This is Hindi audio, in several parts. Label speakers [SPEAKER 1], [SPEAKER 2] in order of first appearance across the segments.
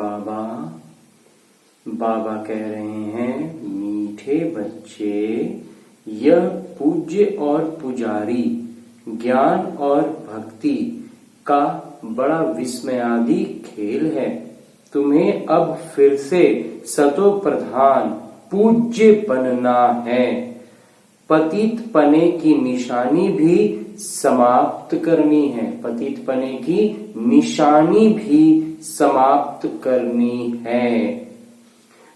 [SPEAKER 1] बाबा बाबा कह रहे हैं, मीठे बच्चे, यह पूज्य और पुजारी ज्ञान और भक्ति का बड़ा विस्मयादि खेल है। तुम्हें अब फिर से सतो प्रधान पूज्य बनना है। पतित पने की निशानी भी समाप्त करनी है। पतित पने की निशानी भी समाप्त करनी है।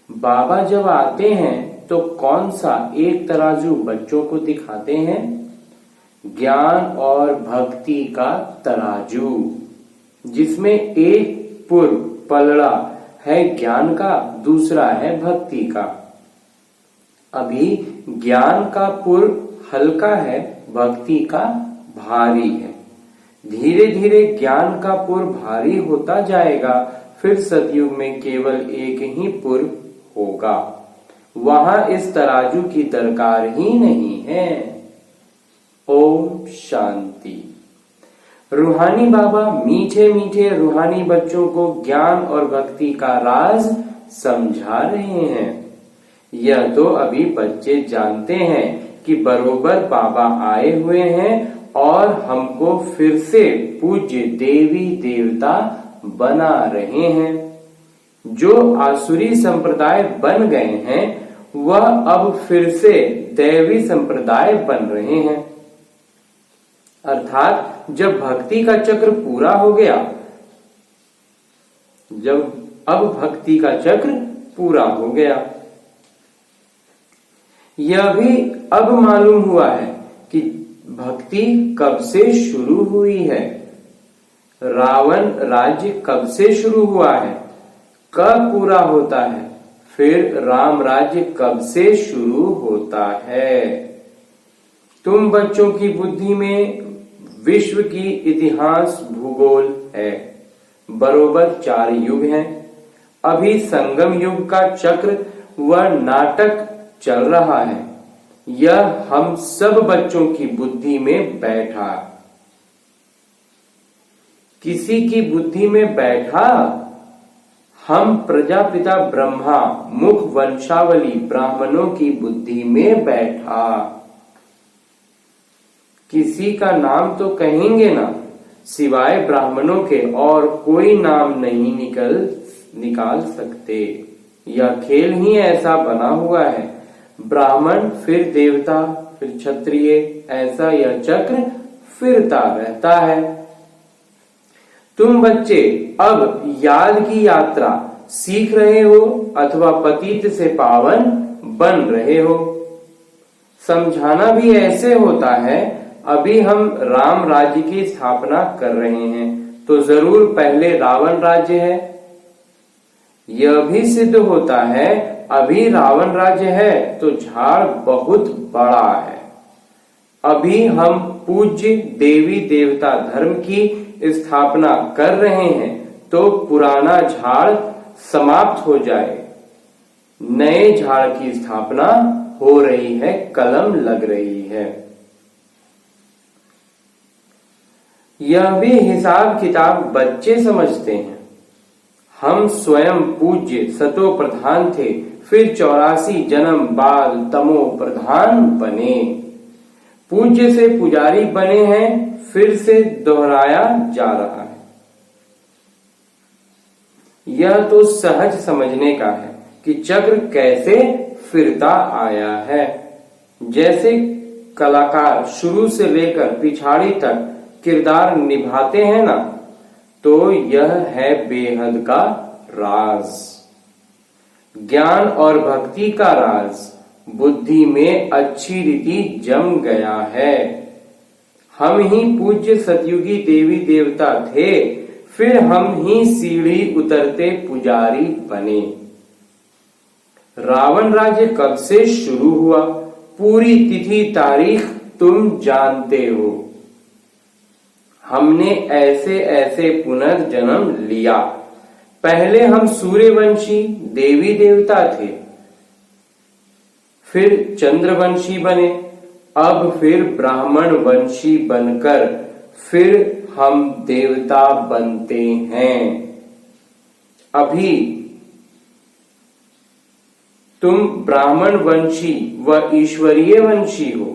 [SPEAKER 1] बाबा जब आते हैं तो कौन सा एक तराजू बच्चों को दिखाते हैं? ज्ञान और भक्ति का तराजू, जिसमें एक पुर पलड़ा है ज्ञान का, दूसरा है भक्ति का। अभी ज्ञान का पुर हल्का है, भक्ति का भारी है। धीरे धीरे ज्ञान का पुर भारी होता जाएगा, फिर सतयुग में केवल एक ही पुर होगा। वहां इस तराजू की दरकार ही नहीं है। ओम शांति। रूहानी बाबा मीठे मीठे रूहानी बच्चों को ज्ञान और भक्ति का राज समझा रहे हैं। यह तो अभी बच्चे जानते हैं कि बरोबर बाबा आए हुए हैं और हमको फिर से पूज्य देवी देवता बना रहे हैं। जो आसुरी संप्रदाय बन गए हैं वह अब फिर से दैवी संप्रदाय बन रहे हैं। अर्थात जब भक्ति का चक्र पूरा हो गया, अब भक्ति का चक्र पूरा हो गया। यह भी अब मालूम हुआ है कि भक्ति कब से शुरू हुई है, रावण राज्य कब से शुरू हुआ है, कब पूरा होता है, फिर राम राज्य कब से शुरू होता है। तुम बच्चों की बुद्धि में विश्व की इतिहास भूगोल है। बरोबर 4 युग हैं। अभी संगम युग का चक्र व नाटक चल रहा है। यह हम सब बच्चों की बुद्धि में बैठा। किसी की बुद्धि में बैठा? हम प्रजापिता ब्रह्मा मुख वंशावली ब्राह्मणों की बुद्धि में बैठा। किसी का नाम तो कहेंगे ना, सिवाय ब्राह्मणों के और कोई नाम नहीं निकाल सकते। यह खेल ही ऐसा बना हुआ है। ब्राह्मण फिर देवता फिर क्षत्रिय, ऐसा यह चक्र फिरता रहता है। तुम बच्चे अब याद की यात्रा सीख रहे हो अथवा पतित से पावन बन रहे हो। समझाना भी ऐसे होता है। अभी हम राम राज्य की स्थापना कर रहे हैं तो जरूर पहले रावण राज्य है। यह भी सिद्ध होता है अभी रावण राज्य है तो झाड़ बहुत बड़ा है। अभी हम पूज्य देवी देवता धर्म की स्थापना कर रहे हैं तो पुराना झाड़ समाप्त हो जाए, नए झाड़ की स्थापना हो रही है, कलम लग रही है। यह भी हिसाब किताब बच्चे समझते हैं। हम स्वयं पूज्य सतो प्रधान थे, फिर 84 जन्म बाद तमो प्रधान बने। पूज्य से पुजारी बने हैं, फिर से दोहराया जा रहा है। यह तो सहज समझने का है कि चक्र कैसे फिरता आया है। जैसे कलाकार शुरू से लेकर पिछाड़ी तक किरदार निभाते हैं ना, तो यह है बेहद का राज। ज्ञान और भक्ति का राज बुद्धि में अच्छी रीति जम गया है। हम ही पूज्य सतयुगी देवी देवता थे, फिर हम ही सीढ़ी उतरते पुजारी बने। रावण राज्य कब से शुरू हुआ, पूरी तिथि तारीख तुम जानते हो। हमने ऐसे ऐसे पुनर्जन्म लिया। पहले हम सूर्यवंशी देवी देवता थे, फिर चंद्रवंशी बने, अब फिर ब्राह्मण वंशी बनकर फिर हम देवता बनते हैं। अभी तुम ब्राह्मण वंशी व ईश्वरीय वंशी हो।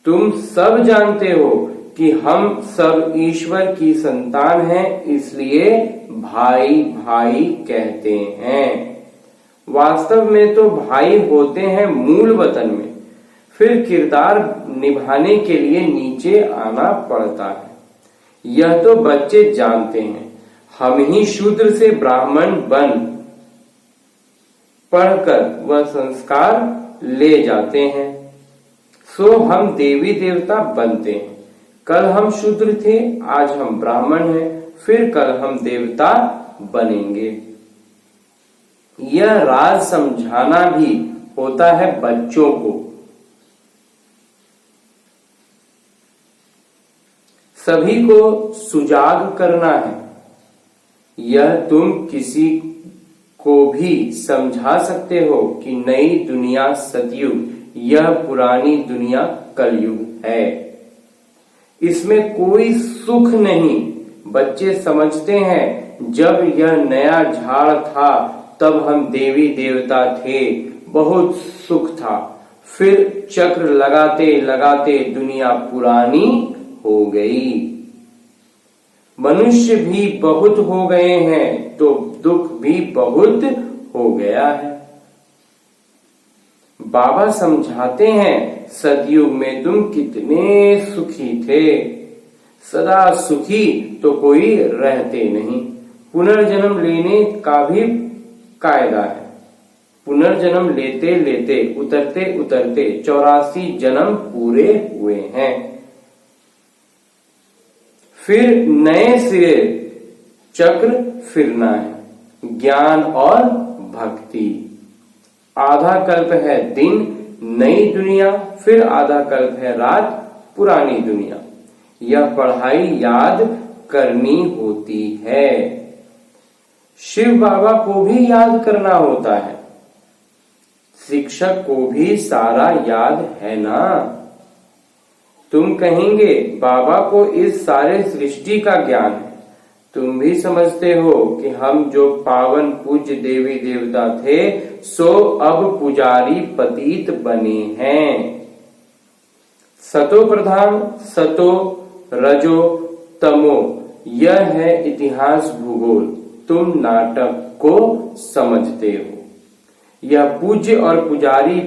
[SPEAKER 1] तुम सब जानते हो कि हम सब ईश्वर की संतान हैं, इसलिए भाई भाई कहते हैं। वास्तव में तो भाई होते हैं मूल वतन में, फिर किरदार निभाने के लिए नीचे आना पड़ता है। यह तो बच्चे जानते हैं। हम ही शूद्र से ब्राह्मण बन पढ़कर वह संस्कार ले जाते हैं, सो हम देवी देवता बनते हैं। कल हम शूद्र थे, आज हम ब्राह्मण हैं, फिर कल हम देवता बनेंगे। यह राज समझाना भी होता है बच्चों को। सभी को सुजाग करना है। यह तुम किसी को भी समझा सकते हो कि नई दुनिया सतयुग, यह पुरानी दुनिया कलयुग है। इसमें कोई सुख नहीं। बच्चे समझते हैं जब यह नया झाड़ था तब हम देवी देवता थे, बहुत सुख था। फिर चक्र लगाते लगाते दुनिया पुरानी हो गई। मनुष्य भी बहुत हो गए हैं तो दुख भी बहुत हो गया है। बाबा समझाते हैं सतयुग में तुम कितने सुखी थे। सदा सुखी तो कोई रहते नहीं। पुनर्जन्म लेने का भी कायदा है। पुनर्जन्म लेते लेते उतरते उतरते 84 जन्म पूरे हुए हैं। फिर नए सिरे चक्र फिरना है। ज्ञान और भक्ति। आधा कल्प है दिन नई दुनिया, फिर आधा कल्प है रात पुरानी दुनिया। यह पढ़ाई याद करनी होती है। शिव बाबा को भी याद करना होता है। शिक्षक को भी सारा याद है ना। तुम कहेंगे बाबा को इस सारे सृष्टि का ज्ञान है। तुम भी समझते हो कि हम जो पावन पूज्य देवी देवता थे सो अब पुजारी पतित बने हैं। सतो प्रधान, सतो रजो तमो, यह है इतिहास भूगोल। तुम नाटक को समझते हो। यह पूज्य और पुजारी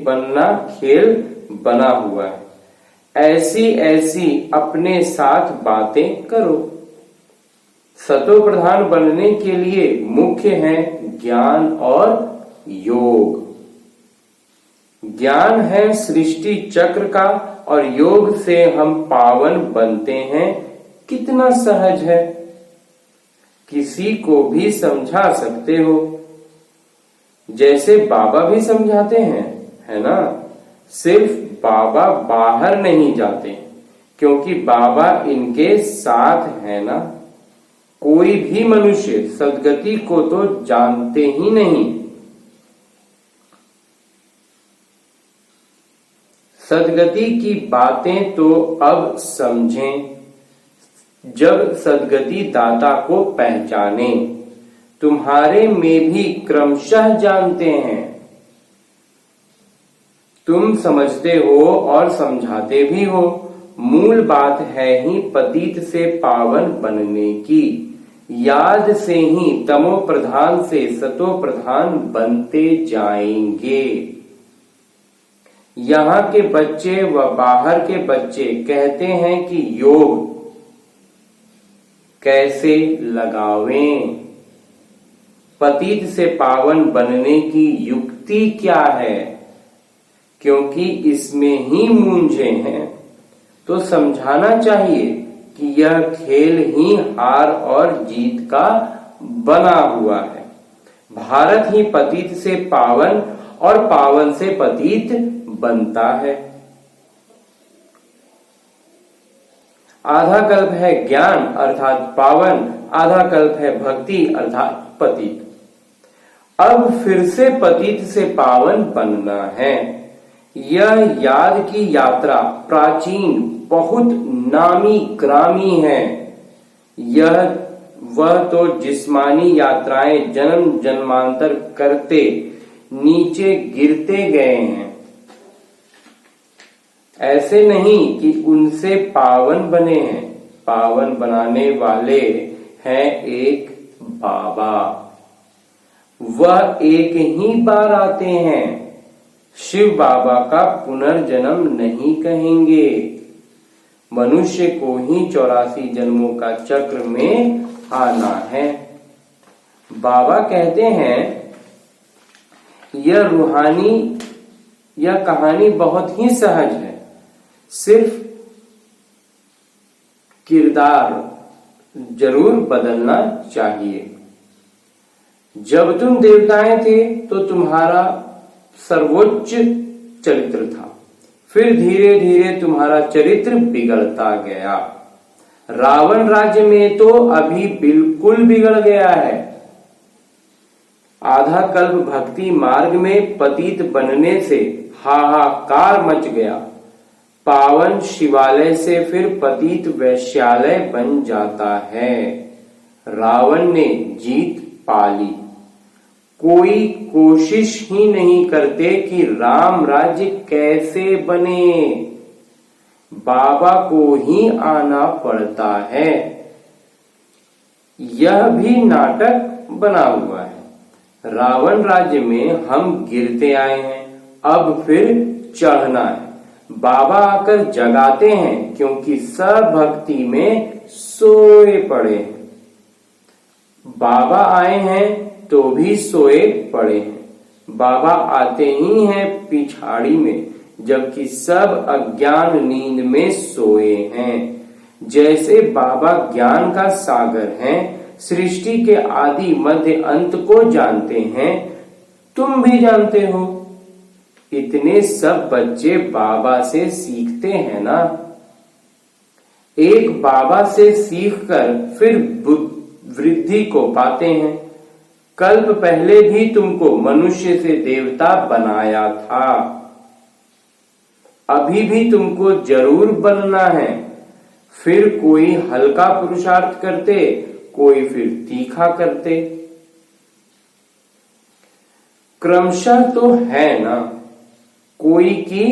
[SPEAKER 1] बनना खेल बना हुआ है। ऐसी ऐसी अपने साथ बातें करो। सतो प्रधान बनने के लिए मुख्य है ज्ञान और योग। ज्ञान है सृष्टि चक्र का और योग से हम पावन बनते हैं। कितना सहज है। किसी को भी समझा सकते हो, जैसे बाबा भी समझाते हैं, है ना। सिर्फ बाबा बाहर नहीं जाते क्योंकि बाबा इनके साथ है ना। कोई भी मनुष्य सद्गति को तो जानते ही नहीं। सद्गति की बातें तो अब समझें, जब सद्गति दाता को पहचाने। तुम्हारे में भी क्रमशः जानते हैं। तुम समझते हो और समझाते भी हो। मूल बात है ही पतित से पावन बनने की। याद से ही तमो प्रधान से सतो प्रधान बनते जाएंगे। यहाँ के बच्चे व बाहर के बच्चे कहते हैं कि योग कैसे लगावें, पतित से पावन बनने की युक्ति क्या है, क्योंकि इसमें ही मूंझे हैं। तो समझाना चाहिए कि यह खेल ही हार और जीत का बना हुआ है। भारत ही पतित से पावन और पावन से पतित बनता है। आधा कल्प है ज्ञान अर्थात पावन, आधा कल्प है भक्ति अर्थात पतित। अब फिर से पतित से पावन बनना है। यह याद की यात्रा प्राचीन बहुत नामी ग्रामी है। यह वह तो जिस्मानी यात्राएं जन्म जन्मांतर करते नीचे गिरते गए हैं। ऐसे नहीं कि उनसे पावन बने हैं। पावन बनाने वाले हैं एक बाबा। वह एक ही बार आते हैं। शिव बाबा का पुनर्जन्म नहीं कहेंगे। मनुष्य को ही 84 जन्मों का चक्र में आना है। बाबा कहते हैं यह कहानी बहुत ही सहज है। सिर्फ किरदार जरूर बदलना चाहिए। जब तुम देवताएं थे तो तुम्हारा सर्वोच्च चरित्र था। फिर धीरे धीरे तुम्हारा चरित्र बिगड़ता गया। रावण राज्य में तो अभी बिल्कुल बिगड़ गया है। आधा कल्प भक्ति मार्ग में पतित बनने से हाहाकार मच गया। पावन शिवालय से फिर पतित वैश्यालय बन जाता है। रावण ने जीत पा ली। कोई कोशिश ही नहीं करते कि राम राज्य कैसे बने। बाबा को ही आना पड़ता है। यह भी नाटक बना हुआ है। रावण राज्य में हम गिरते आए हैं, अब फिर चढ़ना है। बाबा आकर जगाते हैं क्योंकि सब भक्ति में सोए पड़े हैं। बाबा आए हैं तो भी सोए पड़े हैं। बाबा आते ही हैं पिछाड़ी में, जबकि सब अज्ञान नींद में सोए हैं। जैसे बाबा ज्ञान का सागर हैं, सृष्टि के आदि मध्य अंत को जानते हैं, तुम भी जानते हो। इतने सब बच्चे बाबा से सीखते हैं ना। एक बाबा से सीखकर फिर वृद्धि को पाते हैं। कल्प पहले भी तुमको मनुष्य से देवता बनाया था। अभी भी तुमको जरूर बनना है। फिर कोई हल्का पुरुषार्थ करते, कोई फिर तीखा करते। क्रमशः तो है ना। कोई की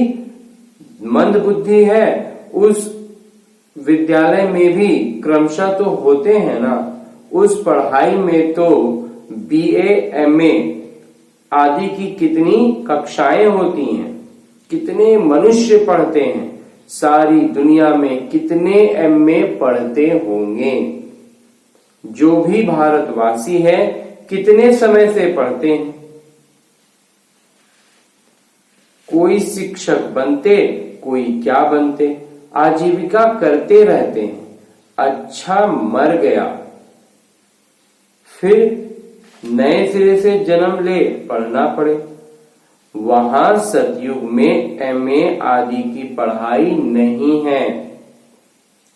[SPEAKER 1] मंद बुद्धि है, उस विद्यालय में भी क्रमशः तो होते हैं ना। उस पढ़ाई में तो BA MA आदि की कितनी कक्षाएं होती हैं, कितने मनुष्य पढ़ते हैं। सारी दुनिया में कितने MA पढ़ते होंगे। जो भी भारतवासी है कितने समय से पढ़ते हैं। कोई शिक्षक बनते, कोई क्या बनते, आजीविका करते रहते हैं। अच्छा मर गया, फिर नए सिरे से जन्म ले पढ़ना पड़े। वहां सतयुग में MA आदि की पढ़ाई नहीं है।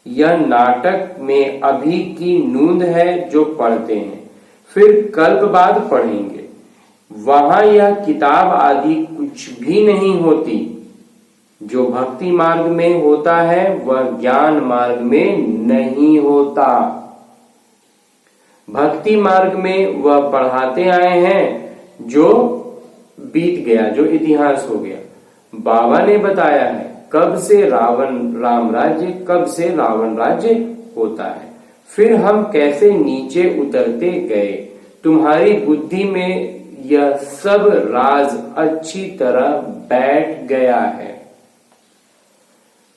[SPEAKER 1] यह नाटक में अभी की नूंद है जो पढ़ते हैं, फिर कल्प बाद पढ़ेंगे। वहां यह किताब आदि कुछ भी नहीं होती। जो भक्ति मार्ग में होता है वह ज्ञान मार्ग में नहीं होता। भक्ति मार्ग में वह पढ़ाते आए हैं जो बीत गया, जो इतिहास हो गया। बाबा ने बताया है कब से राम राज्य, कब से रावण राज्य होता है। फिर हम कैसे नीचे उतरते गए। तुम्हारी बुद्धि में यह सब राज अच्छी तरह बैठ गया है।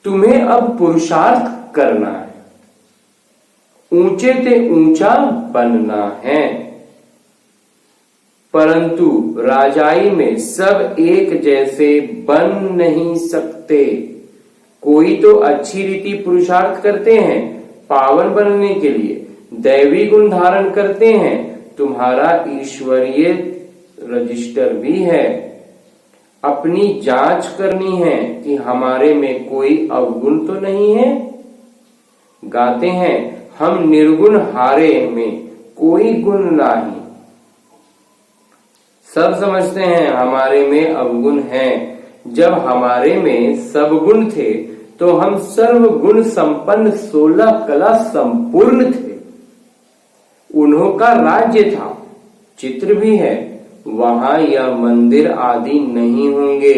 [SPEAKER 1] तुम्हें अब पुरुषार्थ करना है, ऊंचे से ऊंचा बनना है। परंतु राजाई में सब एक जैसे बन नहीं सकते। कोई तो अच्छी रीति पुरुषार्थ करते हैं पावन बनने के लिए, दैवी गुण धारण करते हैं। तुम्हारा ईश्वरीय रजिस्टर भी है। अपनी जांच करनी है कि हमारे में कोई अवगुण तो नहीं है। गाते हैं हम निर्गुण हारे में कोई गुण नहीं। सब समझते हैं हमारे में अवगुण है। जब हमारे में सब गुण थे तो हम सर्व गुण संपन्न 16 कला संपूर्ण थे। उन्हों का राज्य था, चित्र भी है। वहां यह मंदिर आदि नहीं होंगे,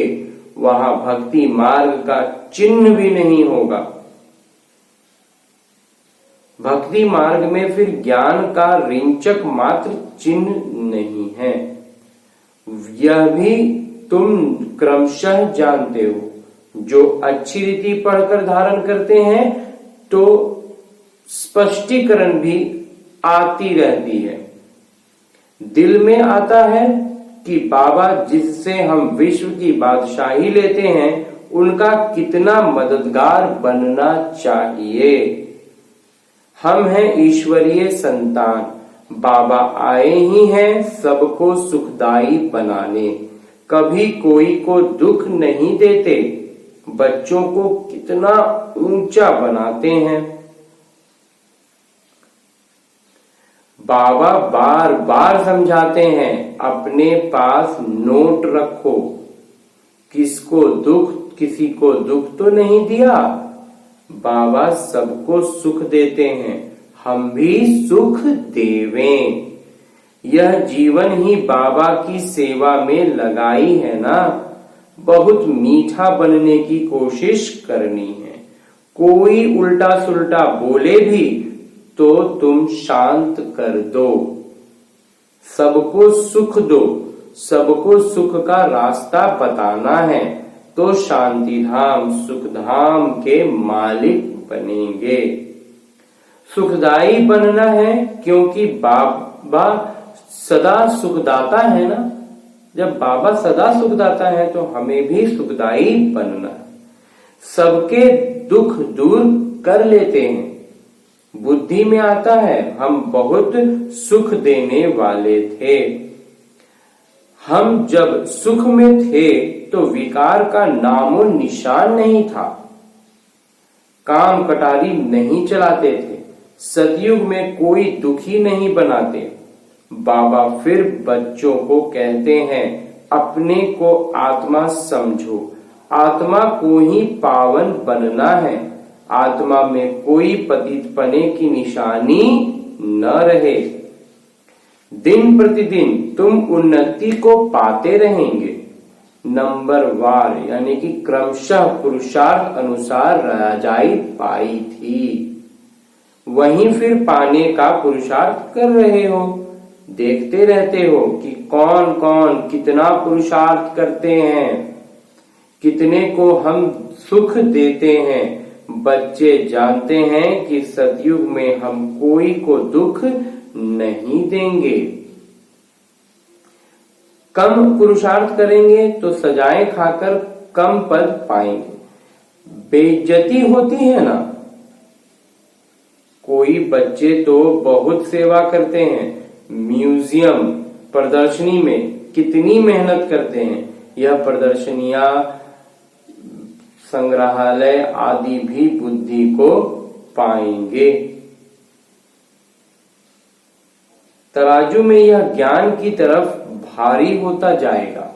[SPEAKER 1] वहां भक्ति मार्ग का चिन्ह भी नहीं होगा। भक्ति मार्ग में फिर ज्ञान का रिंचक मात्र चिन्ह नहीं है। यह भी तुम क्रमशः जानते हो। जो अच्छी रीति पढ़कर धारण करते हैं तो स्पष्टीकरण भी आती रहती है। दिल में आता है कि बाबा जिससे हम विश्व की बादशाही लेते हैं उनका कितना मददगार बनना चाहिए। हम हैं ईश्वरीय संतान, बाबा आए ही हैं सबको सुखदाई बनाने, कभी कोई को दुख नहीं देते, बच्चों को कितना ऊंचा बनाते हैं। बाबा बार बार समझाते हैं अपने पास नोट रखो, किसी को दुख तो नहीं दिया। बाबा सबको सुख देते हैं, हम भी सुख देवें। यह जीवन ही बाबा की सेवा में लगाई है ना। बहुत मीठा बनने की कोशिश करनी है। कोई उल्टा सुल्टा बोले भी तो तुम शांत कर दो। सबको सुख दो, सबको सुख का रास्ता बताना है तो शांति धाम सुख धाम के मालिक बनेंगे। सुखदाई बनना है क्योंकि बाबा सदा सुखदाता है ना। जब बाबा सदा सुखदाता है तो हमें भी सुखदाई बनना है। सबके दुख दूर कर लेते हैं। बुद्धि में आता है हम बहुत सुख देने वाले थे। हम जब सुख में थे तो विकार का नामो निशान नहीं था। काम कटारी नहीं चलाते थे। सतयुग में कोई दुखी नहीं बनाते। बाबा फिर बच्चों को कहते हैं अपने को आत्मा समझो, आत्मा को ही पावन बनना है। आत्मा में कोई पतितपने की निशानी न रहे। दिन प्रतिदिन तुम उन्नति को पाते रहेंगे। नंबर वार यानी कि क्रमशः पुरुषार्थ अनुसार राजाई पाई थी, वहीं फिर पाने का पुरुषार्थ कर रहे हो। देखते रहते हो कि कौन कौन कितना पुरुषार्थ करते हैं, कितने को हम सुख देते हैं। बच्चे जानते हैं कि सतयुग में हम कोई को दुख नहीं देंगे। कम पुरुषार्थ करेंगे तो सजाएं खाकर कम पद पाएंगे। बेइज्जती होती है ना। कोई बच्चे तो बहुत सेवा करते हैं, म्यूजियम प्रदर्शनी में कितनी मेहनत करते हैं। यह प्रदर्शनियां संग्रहालय आदि भी बुद्धि को पाएंगे। तराजू में यह ज्ञान की तरफ भारी होता जाएगा।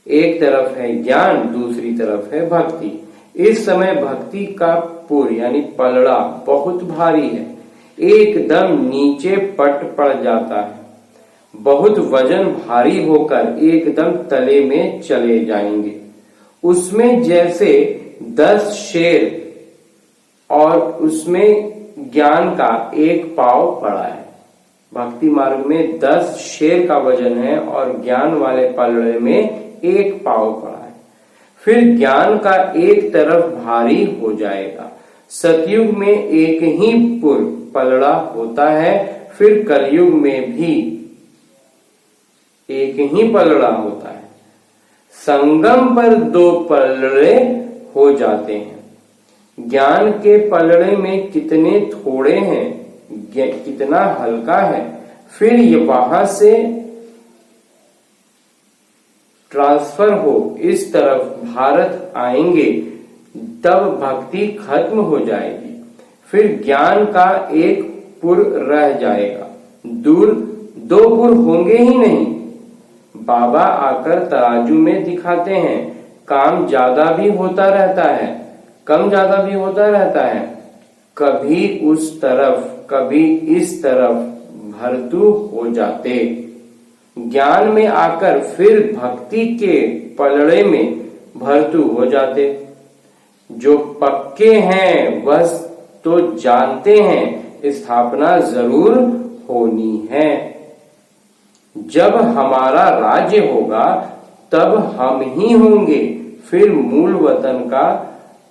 [SPEAKER 1] एक तरफ है ज्ञान, दूसरी तरफ है भक्ति। इस समय भक्ति का पुर यानी पलड़ा बहुत भारी है, एकदम नीचे पट पड़ जाता है। बहुत वजन भारी होकर एकदम तले में चले जाएंगे। उसमें जैसे 10 शेर और उसमें ज्ञान का एक पाव पड़ा है। भक्ति मार्ग में 10 शेर का वजन है और ज्ञान वाले पलड़े में एक पाव पड़ा है। फिर ज्ञान का एक तरफ भारी हो जाएगा। सतयुग में एक ही पुर पलड़ा होता है, फिर कलयुग में भी एक ही पलड़ा होता है। संगम पर 2 पलड़े हो जाते हैं। ज्ञान के पलड़े में कितने थोड़े हैं, कितना हल्का है। फिर ये वहां से ट्रांसफर हो इस तरफ भारत आएंगे, तब भक्ति खत्म हो जाएगी। फिर ज्ञान का एक पुर रह जाएगा। दूर 2 पुर होंगे ही नहीं। बाबा आकर तराजू में दिखाते हैं, काम ज्यादा भी होता रहता है, कम ज्यादा भी होता रहता है। कभी उस तरफ कभी इस तरफ भरतू हो जाते। ज्ञान में आकर फिर भक्ति के पलड़े में भरतू हो जाते। जो पक्के हैं वह तो जानते हैं स्थापना जरूर होनी है। जब हमारा राज्य होगा तब हम ही होंगे, फिर मूल वतन का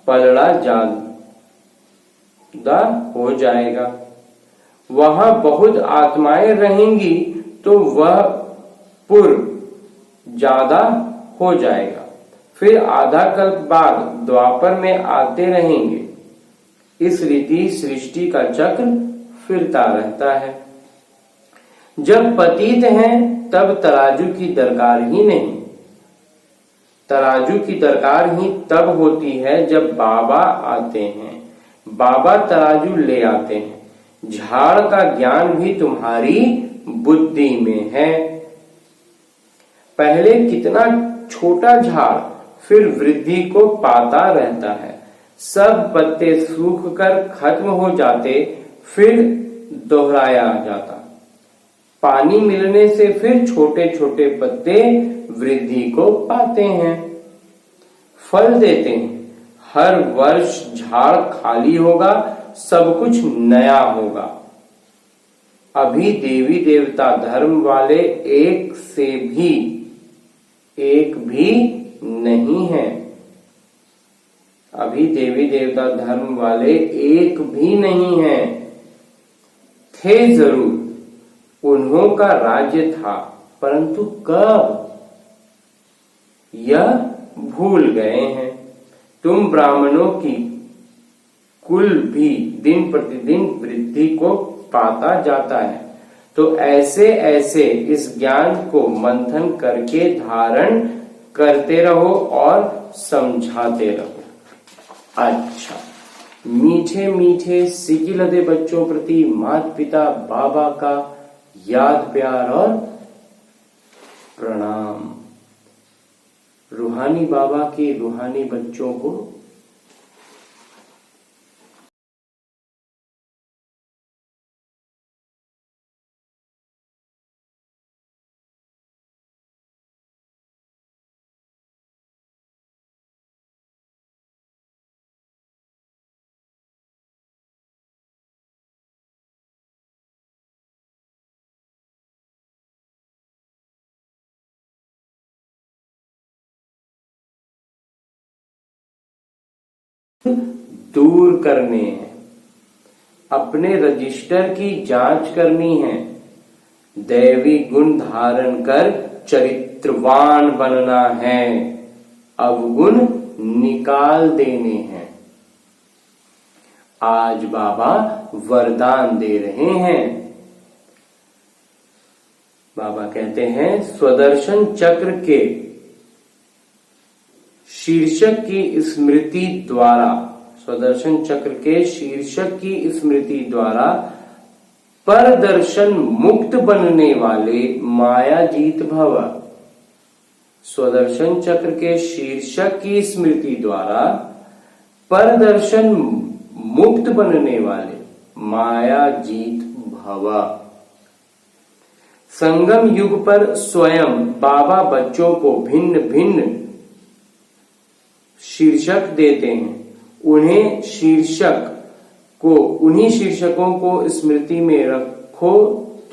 [SPEAKER 1] पलड़ा ज्यादा हो जाएगा। वहां बहुत आत्माएं रहेंगी तो वह पुर ज्यादा हो जाएगा। फिर आधा कल्प बाद द्वापर में आते रहेंगे। इस रीति सृष्टि का चक्र फिरता रहता है। जब पतित हैं तब तराजू की दरकार ही नहीं। तराजू की दरकार ही तब होती है जब बाबा आते हैं। बाबा तराजू ले आते हैं। झाड़ का ज्ञान भी तुम्हारी बुद्धि में है। पहले कितना छोटा झाड़ फिर वृद्धि को पाता रहता है। सब पत्ते सूख कर खत्म हो जाते, फिर दोहराया जाता। पानी मिलने से फिर छोटे छोटे पत्ते वृद्धि को पाते हैं, फल देते हैं। हर वर्ष झाड़ खाली होगा, सब कुछ नया होगा। अभी देवी देवता धर्म वाले एक भी नहीं है। अभी देवी देवता धर्म वाले एक भी नहीं है। थे जरूर, उन्हों का राज्य था, परंतु कब यह भूल गए हैं। तुम ब्राह्मणों की कुल भी दिन प्रतिदिन वृद्धि को पाता जाता है। तो ऐसे ऐसे इस ज्ञान को मंथन करके धारण करते रहो और समझाते रहो। अच्छा, मीठे मीठे सिकिलदे बच्चों प्रति माता पिता बाबा का याद प्यार और प्रणाम। रूहानी बाबा के रूहानी बच्चों को दूर करने हैं। अपने रजिस्टर की जांच करनी है। दैवी गुण धारण कर चरित्रवान बनना है। अवगुण निकाल देने हैं। आज बाबा वरदान दे रहे हैं। बाबा कहते हैं स्वदर्शन चक्र के शीर्षक की स्मृति द्वारा, स्वदर्शन चक्र के शीर्षक की स्मृति द्वारा परदर्शन मुक्त बनने वाले माया जीत भव। स्वदर्शन चक्र के शीर्षक की स्मृति द्वारा परदर्शन मुक्त बनने वाले माया जीत भव। संगम युग पर स्वयं बाबा बच्चों को भिन्न भिन्न शीर्षक देते हैं। उन्हीं शीर्षकों को स्मृति में रखो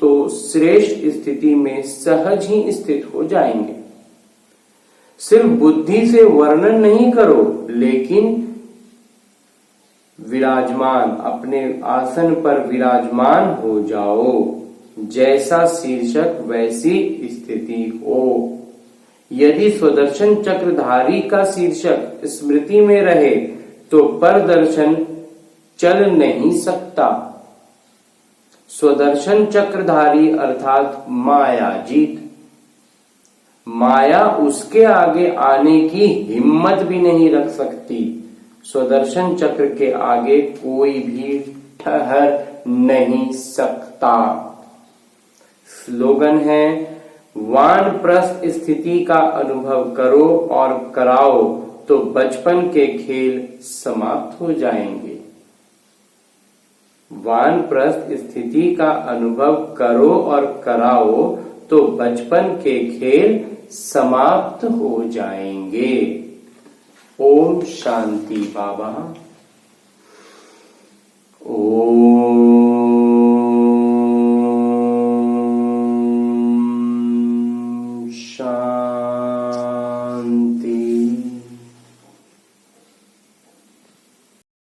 [SPEAKER 1] तो श्रेष्ठ स्थिति में सहज ही स्थित हो जाएंगे। सिर्फ बुद्धि से वर्णन नहीं करो, लेकिन विराजमान, अपने आसन पर विराजमान हो जाओ। जैसा शीर्षक वैसी स्थिति हो। यदि स्वदर्शन चक्रधारी का शीर्षक स्मृति में रहे तो परदर्शन चल नहीं सकता। स्वदर्शन चक्रधारी अर्थात माया जीत। माया उसके आगे आने की हिम्मत भी नहीं रख सकती। स्वदर्शन चक्र के आगे कोई भी ठहर नहीं सकता। स्लोगन है, वानप्रस्थ स्थिति का अनुभव करो और कराओ तो बचपन के खेल समाप्त हो जाएंगे। वानप्रस्थ स्थिति का अनुभव करो और कराओ तो बचपन के खेल समाप्त हो जाएंगे। ओम शांति बाबा। ओम